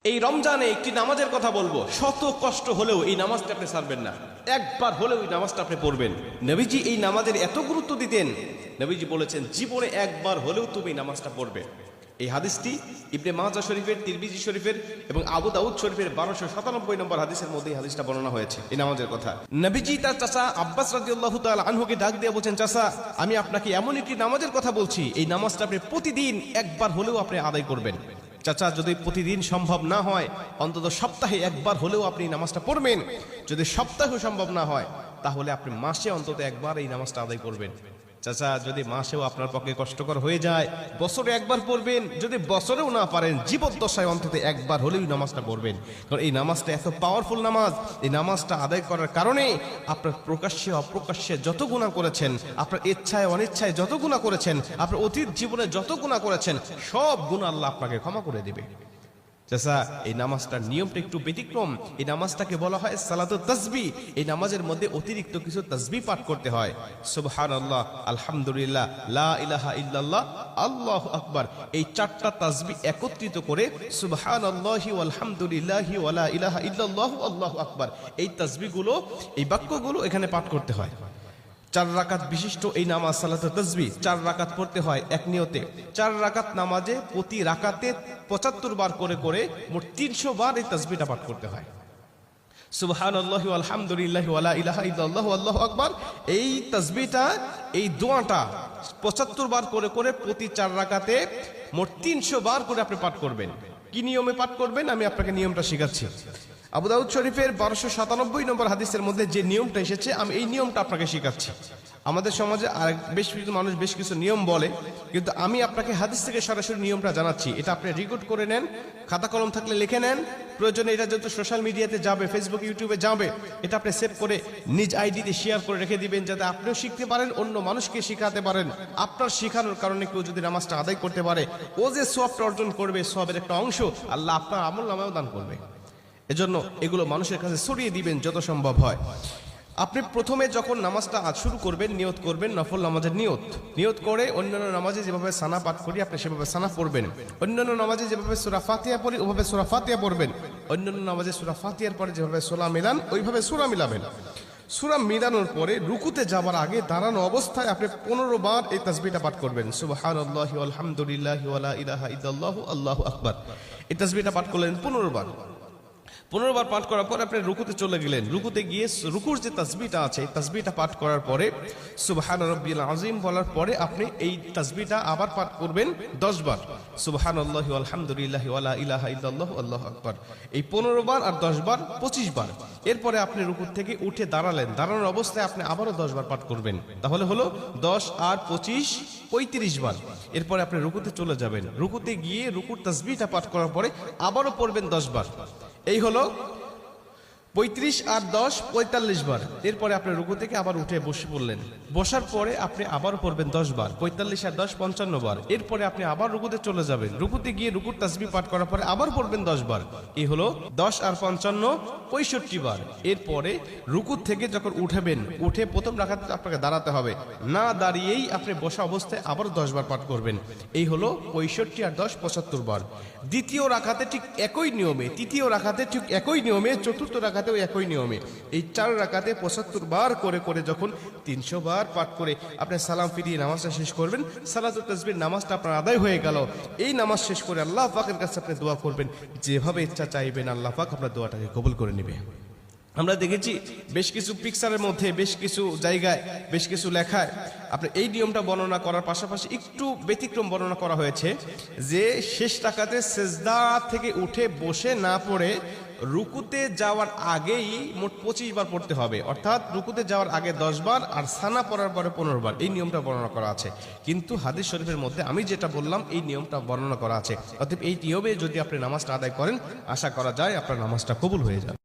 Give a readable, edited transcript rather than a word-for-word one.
এই রমজানে একটি নামাজের কথা বলবো, শত কষ্ট হলেও এই নামাজটা আপনি ছাড়বেন না, একবার হলেও এই নামাজটা আপনি পড়বেন। নবীজি এই নামাজের এত গুরুত্ব দিতেন, নবীজি বলেছেন জীবনে একবার হলেও তুমি এই নামাজটা পড়বে। এই হাদিসটি ইবনে মাজাহ শরীফের, তিরমিজি শরীফের এবং আবু দাউদ শরীফের 1297 নম্বর হাদিসের মধ্যে এই হাদিসটা বর্ণনা হয়েছে এই নামাজের কথা। নবীজি তার চাচা আব্বাস রাদিয়াল্লাহু তাআলা আনহুকে ডাক দিয়ে বলছেন, চাচা আমি আপনাকে এমন একটি নামাজের কথা বলছি, এই নামাজটা আপনি প্রতিদিন একবার হলেও আপনি আদায় করবেন। চাচা যদি প্রতিদিন সম্ভব না হয়, অন্তত সপ্তাহে একবার হলেও আপনি নামাজটা পড়বেন। যদি সপ্তাহে সম্ভব না হয়, তাহলে আপনি মাসে অন্তত একবার এই নামাজটা আদায় করবেন। চাচা যদি মাসেও আপনার পক্ষে কষ্টকর হয়ে যায়, বছরে একবার পড়বেন। যদি বছরেও না পারেন, জীবদ্দশায় অন্তত একবার হলেও নামাজটা পড়বেন। কারণ এই নামাজটা এত পাওয়ারফুল নামাজ। এই নামাজটা আদায় করার কারণে আপনার প্রকাশ্যে অপ্রকাশ্যে যত গুনাহ করেছেন, আপনার ইচ্ছায় অনিচ্ছায় যত গুনাহ করেছেন, আপনার অতীত জীবনে যত গুনাহ করেছেন, সব গুনাহ আল্লাহ আপনাকে ক্ষমা করে দিবে। চাচা এই নামাজটার নিয়মটা একটু ব্যতিক্রম। এই নামাজটাকে বলা হয় সালাতুত তাসবিহ। এই নামাজের মধ্যে অতিরিক্ত কিছু তাসবিহ পাঠ করতে হয়। সুবহানাল্লাহ, আলহামদুলিল্লাহ, লা ইলাহা ইল্লাল্লাহ, আল্লাহু আকবার। এই চারটা তাসবিহ একত্রিত করে সুবহানাল্লাহি ওয়াল হামদুলিল্লাহি ওয়া লা ইলাহা ইল্লাল্লাহু আল্লাহু আকবার, এই তাসবিহগুলো, এই বাক্যগুলো এখানে পাঠ করতে হয়। 4 রাকাত বিশিষ্ট এই নামাজ সালাতুত তাসবিহ 4 রাকাত পড়তে হয় এক নিয়তে। 4 রাকাত নামাজে প্রতি রাকাতে 75 বার করে করে মোট 300 বার এই তাসবিহটা পাঠ করতে হয়। সুবহানাল্লাহি ওয়াল হামদুলিল্লাহি ওয়া লা ইলাহা ইল্লাল্লাহু আল্লাহু আকবার, এই তাসবিহটা, এই দোয়াটা 75 বার করে করে প্রতি 4 রাকাতে মোট 300 বার করে আপনি পাঠ করবেন। কি নিয়মে পাঠ করবেন আমি আপনাকে নিয়মটা শেখাচ্ছি। আবু দাউদ শরীফের 1297 নম্বর হাদিসের মধ্যে যে নিয়মটা এসেছে, আমি এই নিয়মটা আপনাকে শেখাচ্ছি। আমাদের সমাজে আর বেশ কিছু মানুষ বেশ কিছু নিয়ম বলে, কিন্তু আমি আপনাকে হাদিস থেকে সরাসরি নিয়মটা জানাচ্ছি। এটা আপনি রেকর্ড করে নেন, খাতা কলম থাকলে লিখে নেন। প্রয়োজনে এটা যত সোশ্যাল মিডিয়াতে যাবে, ফেসবুক ইউটিউবে যাবে, এটা আপনি সেভ করে নিজ আইডিতে শেয়ার করে রেখে দিবেন, যাতে আপনিও শিখতে পারেন, অন্য মানুষকে শেখাতে পারেন। আপনার শেখানোর কারণে কেউ যদি নামাজটা আদায় করতে পারে, ও যে সওয়াবটা অর্জন করবে, সওয়াবের একটা অংশ আল্লাহ আপনার আমলনামায়ও দান করবে। এজন্য এগুলো মানুষের কাছে ছড়িয়ে দিবেন যত সম্ভব হয়। আপনি প্রথমে যখন নামাজটা শুরু করবেন, নিয়ত করবেন, নফল নামাজের নিয়ত করে অন্যান্য নামাজে যেভাবে সানা পাঠ করি আপনি সেভাবে সানা পড়বেন। অন্যান্য নামাজে যেভাবে সূরা ফাতিহা পড়ি ওভাবে সূরা ফাতিহা পড়বেন। অন্যান্য নামাজে সূরা ফাতিহার পরে যেভাবে সূরা মিলান ওইভাবে সূরা মিলাবেন। সূরা মিলানোর পরে রুকুতে যাবার আগে দাঁড়ানো অবস্থায় আপনি 15 বার এই তাসবিহটা পাঠ করবেন। সুবহানাল্লাহি ওয়াল হামদুলিল্লাহি ওয়া লা ইলাহা ইল্লাল্লাহু আল্লাহু আকবার। এই তাসবিহটা পাঠ করলেন 15 বার। 15 বার পাঠ করার পর আপনি রুকুতে চলে গেলেন। রুকুতে গিয়ে রুকুর যে তাসবিহটা আছে, তাসবিহটা পাঠ করার পরে সুবহান রাব্বিল আযীম বলার পরে আপনি এই তাসবিহটা আবার পাঠ করবেন 10 বার। সুবহানাল্লাহি ওয়াল হামদুলিল্লাহি ওয়া লা ইলাহা ইল্লাল্লাহু আল্লাহু আকবার। এই 15 বার আর 10 বার 25 বার। এরপরে আপনি রুকু থেকে উঠে দাঁড়ালেন, দাঁড়ানোর অবস্থায় আপনি আবারও 10 বার পাঠ করবেন। তাহলে হলো 10 আর 25 35 বার। এরপরে আপনি রুকুতে চলে যাবেন। রুকুতে গিয়ে রুকুর তাসবিহটা পাঠ করার পরে আবারও পড়বেন 10 বার। এই হলো 35 আর 10 45 বার। এরপরে আপনি রুকু থেকে আবার উঠে বসে পড়লেন। বসার পরে আপনি আবার পড়বেন 10 বার। 45 আর 10 55 বার। এরপরে আপনি আবার রুকুতে চলে যাবেন। রুকুতে গিয়ে রুকুর তাসবিহ পাঠ করার পরে আবার পড়বেন 10 বার। এই হলো 10 আর 55 65 বার। এরপরে রুকু থেকে যখন উঠবেন, উঠে প্রথম রাকাতে আপনাকে দাঁড়াতে হবে, না দাঁড়িয়েই আপনি বসা অবস্থায় আবার 10 বার পাঠ করবেন। এই হলো 65 আর 10 75 বার। দ্বিতীয় রাকাতে ঠিক একই নিয়মে, তৃতীয় রাকাতে ঠিক একই নিয়মে, চতুর্থ রাকাতেও একই নিয়মে এই 4 রাকাতে 75 বার করে করে যখন 300 বার পাঠ করে আপনি সালাম ফিরিয়ে নামাজটা শেষ করবেন, সালাতুত তাসবিহ নামাজটা আপনার আদায় হয়ে গেল। এই নামাজ শেষ করে আল্লাহ পাকের কাছে আপনি দোয়া করবেন, যেভাবে ইচ্ছা চাইবেন আল্লাহ পাক আপনার দোয়াটাকে কবুল করে নেবে। আমরা দেখেছি বেশ কিছু পিকচারের মধ্যে, বেশ কিছু জায়গায়, বেশ কিছু লেখায় আপনি এই নিয়মটা বর্ণনা করার পাশাপাশি একটু ব্যতিক্রম বর্ণনা করা হয়েছে, যে শেষ রাকাতে সেজদা থেকে উঠে বসে না পড়ে রুকুতে যাওয়ার আগেই মোট 25 বার পড়তে হবে। অর্থাৎ রুকুতে যাওয়ার আগে 10 বার আর সানা পড়ার পরে 15 বার। এই নিয়মটা বর্ণনা করা আছে, কিন্তু হাদিস শরীফের মধ্যে আমি যেটা বললাম এই নিয়মটা বর্ণনা করা আছে। অতএব এই নিয়মে যদি আপনি নামাজটা আদায় করেন, আশা করা যায় আপনার নামাজটা কবুল হয়ে যাবে।